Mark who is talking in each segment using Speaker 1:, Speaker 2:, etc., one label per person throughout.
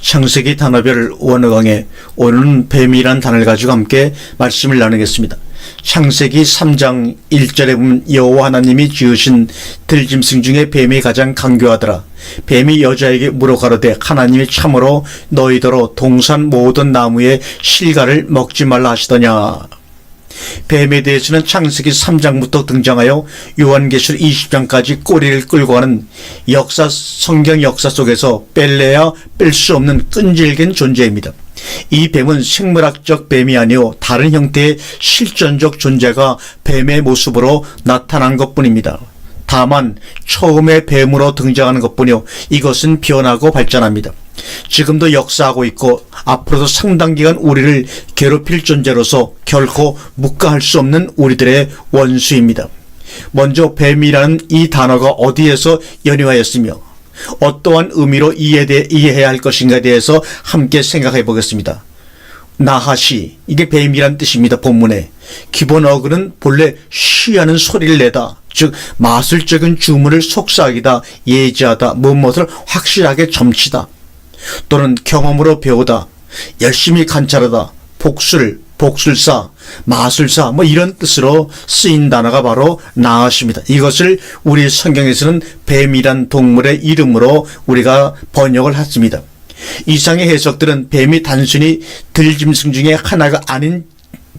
Speaker 1: 창세기 단어별 원어강의 오늘은 뱀이란 단어를 가지고 함께 말씀을 나누겠습니다. 창세기 3장 1절에 보면 여호와 하나님이 지으신 들짐승 중에 뱀이 가장 강교하더라. 뱀이 여자에게 물어 가로되 하나님이 참으로 너희더러 동산 모든 나무의 실과를 먹지 말라 하시더냐. 뱀에 대해서는 창세기 3장부터 등장하여 요한계시록 20장까지 꼬리를 끌고 가는 성경 역사 속에서 뺄래야 뺄 수 없는 끈질긴 존재입니다. 이 뱀은 생물학적 뱀이 아니오 다른 형태의 실존적 존재가 뱀의 모습으로 나타난 것뿐입니다. 다만 처음에 뱀으로 등장하는 것뿐이요 이것은 변하고 발전합니다. 지금도 역사하고 있고 앞으로도 상당 기간 우리를 괴롭힐 존재로서 결코 묵과할 수 없는 우리들의 원수입니다. 먼저 뱀이라는 이 단어가 어디에서 연유하였으며 어떠한 의미로 이해해야 할 것인가에 대해서 함께 생각해 보겠습니다. 나하시, 이게 뱀이란 뜻입니다. 본문에 기본 어근은 본래 쉬하는 소리를 내다, 즉 마술적인 주문을 속삭이다, 예지하다, 무엇을 확실하게 점치다, 또는 경험으로 배우다, 열심히 관찰하다, 복술사, 마술사 이런 뜻으로 쓰인 단어가 바로 나하시입니다. 이것을 우리 성경에서는 뱀이란 동물의 이름으로 우리가 번역을 했습니다. 이상의 해석들은 뱀이 단순히 들짐승 중에 하나가 아닌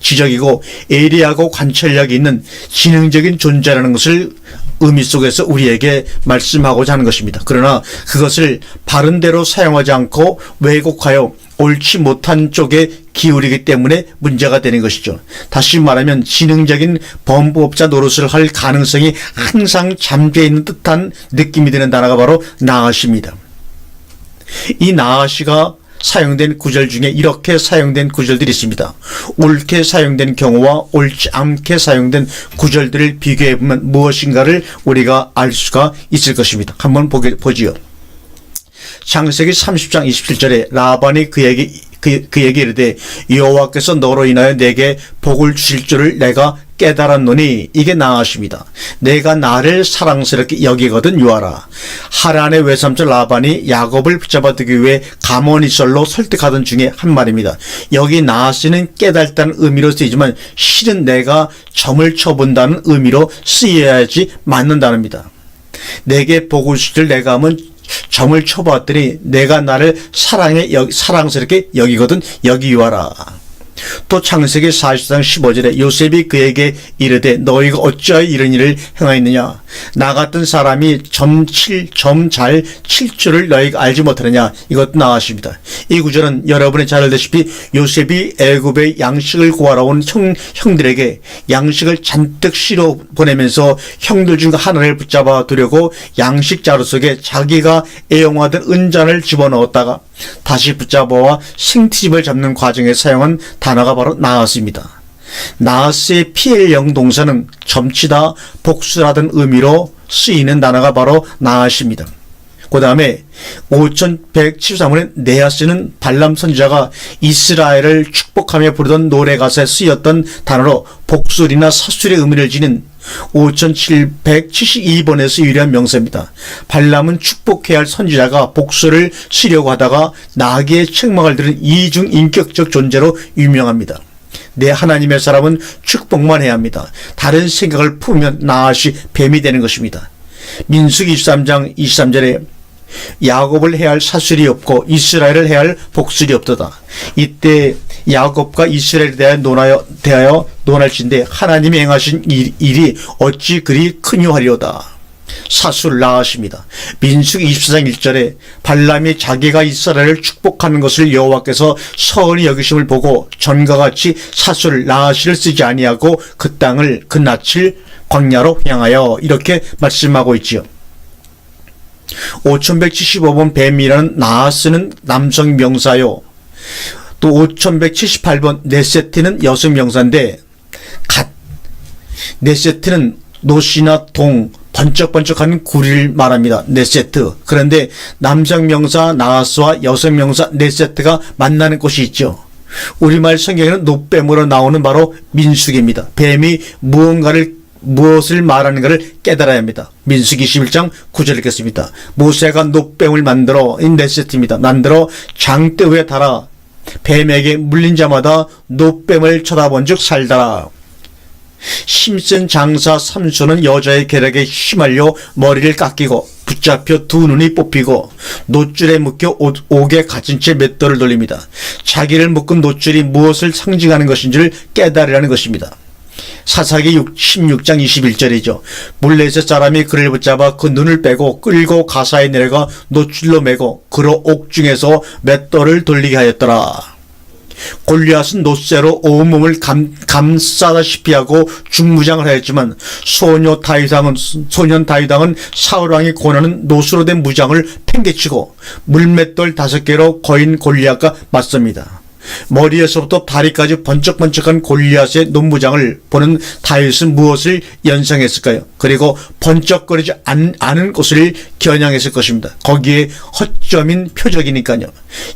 Speaker 1: 지적이고 예리하고 관찰력이 있는 지능적인 존재라는 것을 의미 속에서 우리에게 말씀하고자 하는 것입니다. 그러나 그것을 바른 대로 사용하지 않고 왜곡하여 옳지 못한 쪽에 기울이기 때문에 문제가 되는 것이죠. 다시 말하면 지능적인 범법자 노릇을 할 가능성이 항상 잠재해 있는 듯한 느낌이 드는 단어가 바로 나하시입니다. 이 나하시가 사용된 구절 중에 이렇게 사용된 구절들이 있습니다. 옳게 사용된 경우와 옳지 않게 사용된 구절들을 비교해보면 무엇인가를 우리가 알 수가 있을 것입니다. 한번 보지요. 창세기 30장 27절에 라반이 그에게 이르되 여호와께서 너로 인하여 내게 복을 주실 줄을 내가 깨달았노니, 이게 나하십니다. 내가 나를 사랑스럽게 여기거든 유하라. 하란의 외삼촌 라반이 야곱을 붙잡아두기 위해 가모니설로 설득하던 중에 한 말입니다. 여기 나하시는 깨달다는 의미로 쓰이지만 실은 내가 점을 쳐본다는 의미로 쓰여야지 맞는 단어입니다. 내게 복을 주실 줄 내가 하면 점을 쳐봤더니 내가 나를 사랑스럽게 여기거든 여기 유하라. 또 창세기 40장 15절에 요셉이 그에게 이르되 너희가 어찌하여 이런 일을 행하였느냐. 나 같은 사람이 점 잘 칠 줄을 너희가 알지 못하느냐. 이것도 나하십니다. 이 구절은 여러분이 잘 알다시피 요셉이 애굽의 양식을 구하러 온 형들에게 양식을 잔뜩 실어 보내면서 형들 중 하나를 붙잡아 두려고 양식 자루 속에 자기가 애용하던 은잔을 집어넣었다가 다시 붙잡아와 생트집을 잡는 과정에 사용한 단어가 바로 나하스입니다. 나하스의 PL형 동사는 점치다, 복수라는 의미로 쓰이는 단어가 바로 나하스입니다. 그 다음에 5173원에 네아스는 발람 선지자가 이스라엘을 축복하며 부르던 노래 가사에 쓰였던 단어로 복술이나 사술의 의미를 지닌 5772번에서 유래한 명사입니다. 발람은 축복해야 할 선지자가 복수를 쓰려고 하다가 나귀의 책망을 들은 이중인격적 존재로 유명합니다. 내 하나님의 사람은 축복만 해야 합니다. 다른 생각을 품으면 나아시 뱀이 되는 것입니다. 민수기 23장 23절에 야곱을 해야 할 사술이 없고 이스라엘을 해야 할 복술이 없도다. 이때 야곱과 이스라엘에 대하여 논할진대 하나님이 행하신 일이 어찌 그리 크뇨하리오다. 사술 나하십니다. 민수기 24장 1절에 발람이 자기가 이스라엘을 축복하는 것을 여호와께서 서은히 여기심을 보고 전과 같이 사술 나하시를 쓰지 아니하고 그 땅을 그 낯을 광야로 향하여, 이렇게 말씀하고 있지요. 5175번 뱀이라는 나하스는 남성 명사요. 또 5178번 네세트는 여성 명사인데 네세트는 노시나 동, 번쩍번쩍하는 구리를 말합니다. 네세트. 그런데 남성 명사 나하스와 여성 명사 네세트가 만나는 곳이 있죠. 우리말 성경에는 노뱀으로 나오는 바로 민수기입니다. 뱀이 무언가를 무엇을 말하는가를 깨달아야 합니다. 민수기 21장 9절 읽겠습니다. 모세가 노뱀을 만들어, 네 세트입니다. 만들어 장대 위에 달아 뱀에게 물린 자마다 노뱀을 쳐다본 즉 살더라. 힘센 장사 삼손은 여자의 계략에 휘말려 머리를 깎이고 붙잡혀 두 눈이 뽑히고 노줄에 묶여 옥에 갇힌 채 맷돌을 돌립니다. 자기를 묶은 노줄이 무엇을 상징하는 것인지를 깨달으라는 것입니다. 사사기 16장 21절이죠. 블레셋 사람이 그를 붙잡아 그 눈을 빼고 끌고 가사에 내려가 노줄로 매고 그로 옥중에서 맷돌을 돌리게 하였더라. 골리앗은 노쇠로 온몸을 감싸다시피 하고 중무장을 하였지만 소년 다윗왕은 사울왕이 권하는 노수로 된 무장을 팽개치고 물맷돌 5개로 거인 골리앗과 맞섭니다. 머리에서부터 다리까지 번쩍번쩍한 골리앗의 논무장을 보는 다윗은 무엇을 연상했을까요? 그리고 번쩍거리지 않은 곳을 겨냥했을 것입니다. 거기에 허점인 표적이니까요.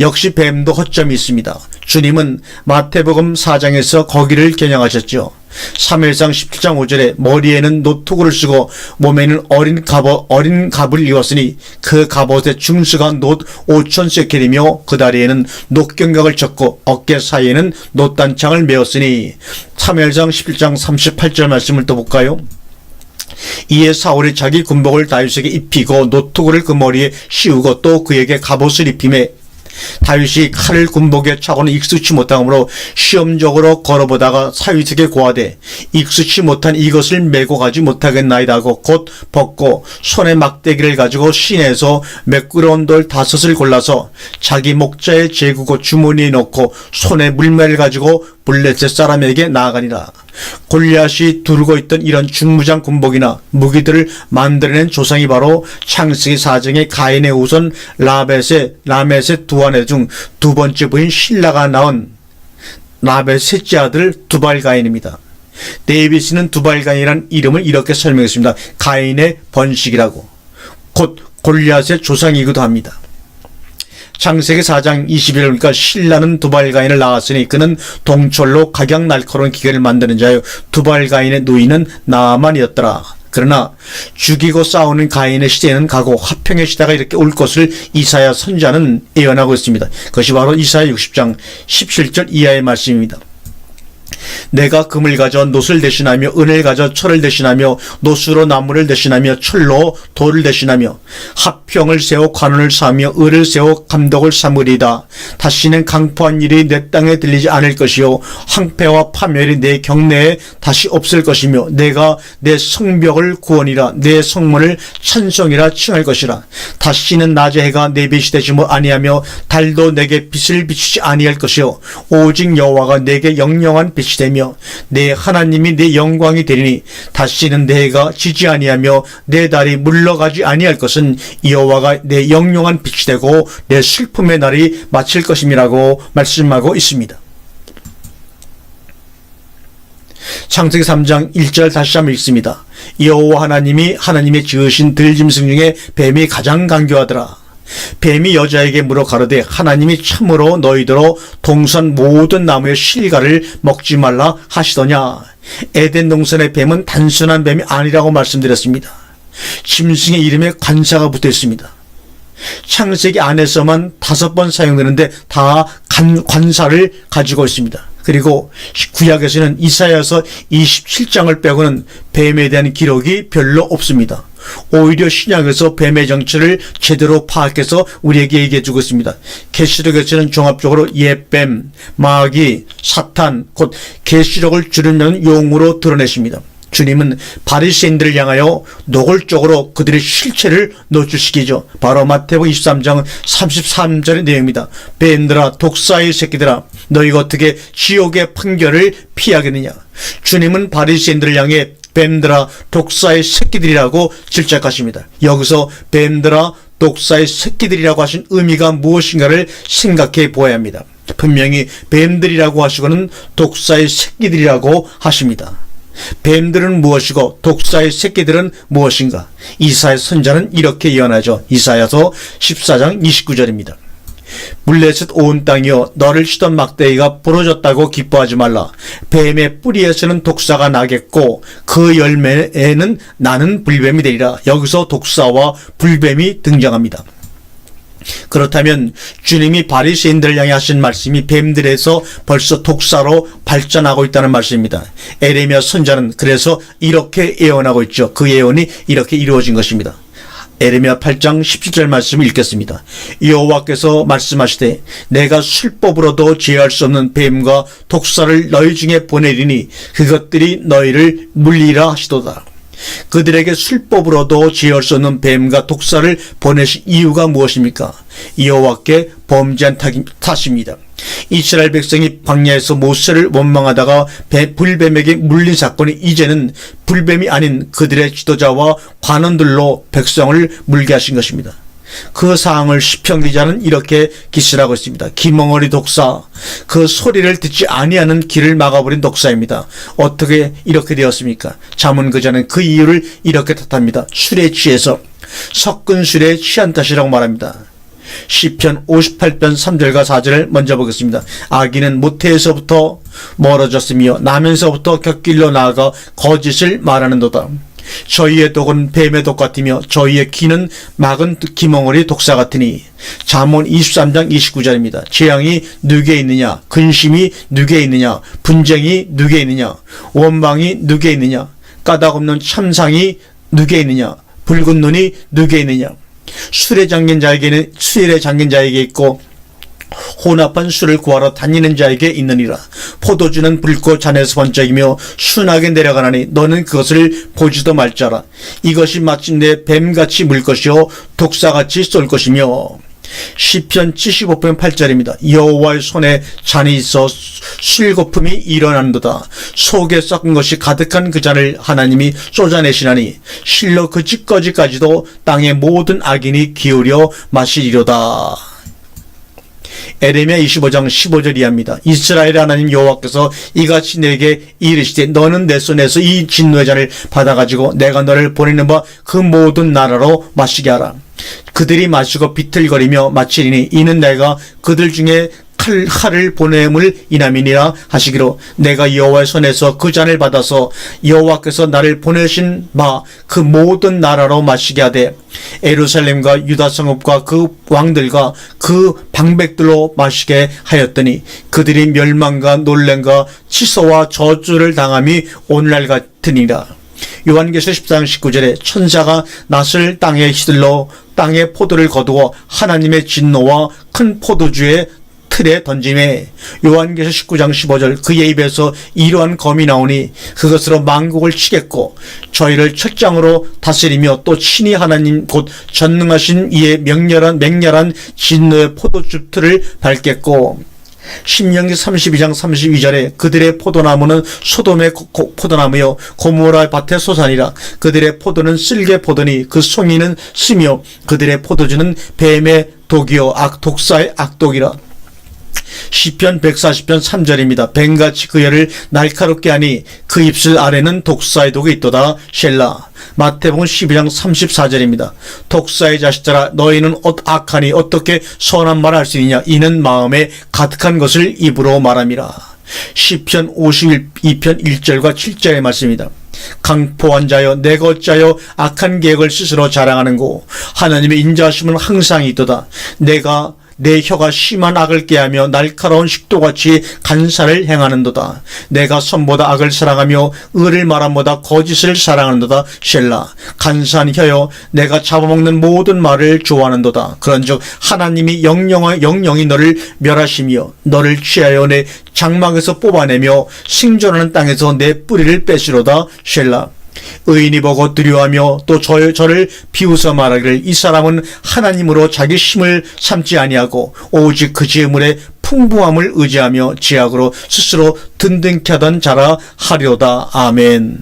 Speaker 1: 역시 뱀도 허점이 있습니다. 주님은 마태복음 4장에서 거기를 겨냥하셨죠. 사무엘상 17장 5절에 머리에는 노투구를 쓰고 몸에는 어린 갑을 입었으니 그 갑옷의 중수가 놋 5,000세켈이며 그 다리에는 놋경각을 쳤고 어깨 사이에는 놋단창을 메었으니. 사무엘상 11장 38절 말씀을 또 볼까요? 이에 사울이 자기 군복을 다윗에게 입히고 노투구를 그 머리에 씌우고 또 그에게 갑옷을 입히매 다윗이 칼을 군복에 차고는 익숙치 못하므로 시험적으로 걸어보다가 사윗에게 고하되 익숙치 못한 이것을 메고 가지 못하겠나이다 하고 곧 벗고 손에 막대기를 가지고 시내에서 매끄러운 돌 5을 골라서 자기 목자에 재구고 주머니에 넣고 손에 물매를 가지고 블레셋 사람에게 나아가니라. 골리앗이 두르고 있던 이런 중무장 군복이나 무기들을 만들어낸 조상이 바로 창세기 4장의 가인의 우선 라멧의 두 아내 중 두 번째 부인 실라가 낳은 라벳의 셋째 아들 두발가인입니다. 데이비스는 두발가인이라는 이름을 이렇게 설명했습니다. 가인의 번식이라고. 곧 골리앗의 조상이기도 합니다. 창세기 4장 21절 그러니까 실라는 두발가인을 낳았으니 그는 동철로 각양 날카로운 기계를 만드는 자요 두발가인의 누이는 나아만이었더라. 그러나 죽이고 싸우는 가인의 시대는 가고 화평의 시대가 이렇게 올 것을 이사야 선지자는 예언하고 있습니다. 그것이 바로 이사야 60장 17절 이하의 말씀입니다. 내가 금을 가져 놋을 대신하며 은을 가져 철을 대신하며 노수로 나무를 대신하며 철로 돌을 대신하며 합평을 세워 관원을 쌓으며 을을 세워 감독을 삼으리다. 다시는 강포한 일이 내 땅에 들리지 않을 것이요 황폐와 파멸이 내 경내에 다시 없을 것이며 내가 내 성벽을 구원이라 내 성문을 찬송이라 칭할 것이라. 다시는 낮의 해가 내 빛이 되지 아니하며 달도 내게 빛을 비추지 아니할 것이요 오직 여호와가 내게 영영한 빛이 되며 내 하나님이 내 영광이 되리니 다시는 내 해가 지지 아니하며 내 달이 물러가지 아니할 것은 여호와가 내 영영한 빛이 되고 내 슬픔의 날이 마칠 것임이라고 말씀하고 있습니다. 창세기 3장 1절 다시 한번 읽습니다. 여호와 하나님의 지으신 들짐승 중에 뱀이 가장 간교하더라. 뱀이 여자에게 물어 가로되 하나님이 참으로 너희더러 동산 모든 나무의 실과를 먹지 말라 하시더냐. 에덴 동산의 뱀은 단순한 뱀이 아니라고 말씀드렸습니다. 짐승의 이름에 관사가 붙어 있습니다. 창세기 안에서만 5번 사용되는데 다 관사를 가지고 있습니다. 그리고 구약에서는 이사야서 27장을 빼고는 뱀에 대한 기록이 별로 없습니다. 오히려 신약에서 뱀의 정체를 제대로 파악해서 우리에게 얘기해주고 있습니다. 계시록에서는 종합적으로 옛뱀, 마귀, 사탄, 곧 계시록을 줄이는 용어로 드러내십니다. 주님은 바리새인들을 향하여 노골적으로 그들의 실체를 노출시키죠. 바로 마태복음 23장 33절의 내용입니다. 뱀들아 독사의 새끼들아 너희가 어떻게 지옥의 판결을 피하겠느냐. 주님은 바리새인들을 향해 뱀들아 독사의 새끼들이라고 질책하십니다. 여기서 뱀들아 독사의 새끼들이라고 하신 의미가 무엇인가를 생각해 보아야 합니다. 분명히 뱀들이라고 하시고는 독사의 새끼들이라고 하십니다. 뱀들은 무엇이고 독사의 새끼들은 무엇인가? 이사야 선자는 이렇게 예언하죠. 이사야서 14장 29절입니다. 물레셋 온 땅이여 너를 치던 막대기가 부러졌다고 기뻐하지 말라. 뱀의 뿌리에서는 독사가 나겠고 그 열매에는 나는 불뱀이 되리라. 여기서 독사와 불뱀이 등장합니다. 그렇다면 주님이 바리새인들을 향해 하신 말씀이 뱀들에서 벌써 독사로 발전하고 있다는 말씀입니다. 에레미야 선지자는 그래서 이렇게 예언하고 있죠. 그 예언이 이렇게 이루어진 것입니다. 에레미야 8장 17절 말씀을 읽겠습니다. 여호와께서 말씀하시되 내가 술법으로도 제어할 수 없는 뱀과 독사를 너희 중에 보내리니 그것들이 너희를 물리라 하시도다. 그들에게 술법으로도 제어할 수 없는 뱀과 독사를 보내신 이유가 무엇입니까? 여호와께 범죄한 탓입니다. 이스라엘 백성이 광야에서 모세를 원망하다가 불뱀에게 물린 사건이 이제는 불뱀이 아닌 그들의 지도자와 관원들로 백성을 물게 하신 것입니다. 그 사항을 시편 기자는 이렇게 기술하고 있습니다. 기멍어리 독사, 그 소리를 듣지 아니하는 길을 막아버린 독사입니다. 어떻게 이렇게 되었습니까? 잠언 기자는 그 이유를 이렇게 탓합니다. 술에 취해서 섞은 술에 취한 탓이라고 말합니다. 시편 58편 3절과 4절을 먼저 보겠습니다. 아기는 모태에서부터 멀어졌으며 나면서부터 곁길로 나아가 거짓을 말하는도다. 저희의 독은 뱀의 독 같으며 저희의 기는 막은 기멍어리 독사 같으니. 잠언 23장 29절입니다. 재앙이 누구에 있느냐? 근심이 누구에 있느냐? 분쟁이 누구에 있느냐? 원망이 누구에 있느냐? 까닭없는 참상이 누구에 있느냐? 붉은 눈이 누구에 있느냐? 술에 잠긴 자에게 있고 혼합한 술을 구하러 다니는 자에게 있느니라. 포도주는 붉고 잔에서 번쩍이며 순하게 내려가나니 너는 그것을 보지도 말자라. 이것이 마침내 뱀같이 물 것이요 독사같이 쏠 것이며. 시편 75편 8절입니다. 여호와의 손에 잔이 있어 술거품이 일어난도다. 속에 썩은 것이 가득한 그 잔을 하나님이 쏟아내시나니 실로 그 찌꺼기까지도 땅의 모든 악인이 기울여 마시리로다. 에레미야 25장 15절 이하입니다. 이스라엘 하나님 여호와께서 이같이 내게 이르시되 너는 내 손에서 이 진노의 잔을 받아가지고 내가 너를 보내는 바 그 모든 나라로 마시게 하라. 그들이 마시고 비틀거리며 마치리니 이는 내가 그들 중에 칼을 보냄을 인함이니라 하시기로 내가 여호와의 손에서 그 잔을 받아서 여호와께서 나를 보내신 바 그 모든 나라로 마시게 하되 예루살렘과 유다 성읍과 그 왕들과 그 방백들로 마시게 하였더니 그들이 멸망과 놀램과 치소와 저주를 당함이 오늘날 같으니라. 요한계시록 14장 19절에 천사가 낫을 땅에 휘둘러 땅에 포도를 거두어 하나님의 진노와 큰 포도주의 틀에 던짐에. 요한계시록 19장 15절 그의 입에서 이러한 검이 나오니 그것으로 만국을 치겠고 저희를 철장으로 다스리며 또 친히 하나님 곧 전능하신 이의 맹렬한 진노의 포도주 틀을 밟겠고. 신명기 32장 32절에 그들의 포도나무는 소돔의 포도나무요 고모라 밭의 소산이라. 그들의 포도는 쓸개 포도니 그 송이는 쓰며 그들의 포도주는 뱀의 독이요 독사의 악독이라. 시편 140편 3절입니다. 뱀같이 그 혀를 날카롭게 하니 그 입술 아래는 독사의 독이 있도다. 셀라. 마태복음 12장 34절입니다. 독사의 자식들아 너희는 악하니 어떻게 선한 말을 할 수 있느냐? 이는 마음에 가득한 것을 입으로 말함이라. 시편 52편 1절과 7절의 말씀입니다. 강포한 자여 내가 어찌하여 악한 계획을 스스로 자랑하는고 하나님의 인자하심은 항상 있도다. 내 혀가 심한 악을 꾀하며 날카로운 식도같이 간사를 행하는도다. 내가 선보다 악을 사랑하며 의를 말함보다 거짓을 사랑하는도다. 셀라. 간사한 혀여 내가 잡아먹는 모든 말을 좋아하는도다. 그런즉 하나님이 영영이 너를 멸하시며 너를 취하여 내 장막에서 뽑아내며 생존하는 땅에서 내 뿌리를 빼시로다. 셀라. 의인이 보고 두려워하며 또 저를 비웃어 말하기를 이 사람은 하나님으로 자기 힘을 삼지 아니하고 오직 그 재물의 풍부함을 의지하며 지약으로 스스로 든든케 하던 자라 하려다. 아멘.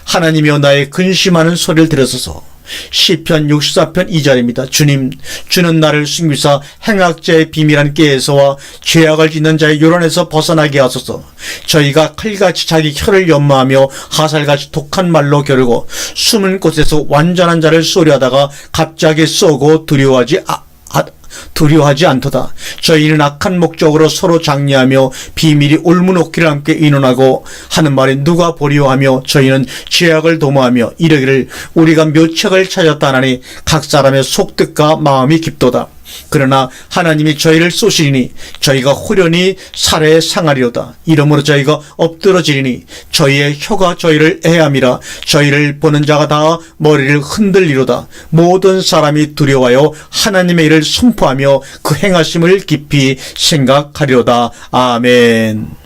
Speaker 1: 하나님이여 나의 근심하는 소리를 들으소서. 시편 64편 2절입니다. 주는 나를 숨기사 행악자의 비밀한 꾀에서와 죄악을 짓는 자의 요란에서 벗어나게 하소서. 저희가 칼같이 자기 혀를 연마하며 화살같이 독한 말로 겨루고 숨은 곳에서 완전한 자를 쏘려하다가 갑자기 쏘고 두려워하지 두려워하지 않도다. 저희는 악한 목적으로 서로 장려하며 비밀이 올무놓기를 함께 의논하고 하는 말에 누가 보려 하며 저희는 죄악을 도모하며 이르기를 우리가 묘책을 찾았다 하나니 각 사람의 속뜻과 마음이 깊도다. 그러나 하나님이 저희를 쏘시리니 저희가 후련히 살해 상하리로다. 이러므로 저희가 엎드러지리니 저희의 혀가 저희를 해함이라. 저희를 보는 자가 다 머리를 흔들리로다. 모든 사람이 두려워하여 하나님의 일을 선포하며 그 행하심을 깊이 생각하리로다. 아멘.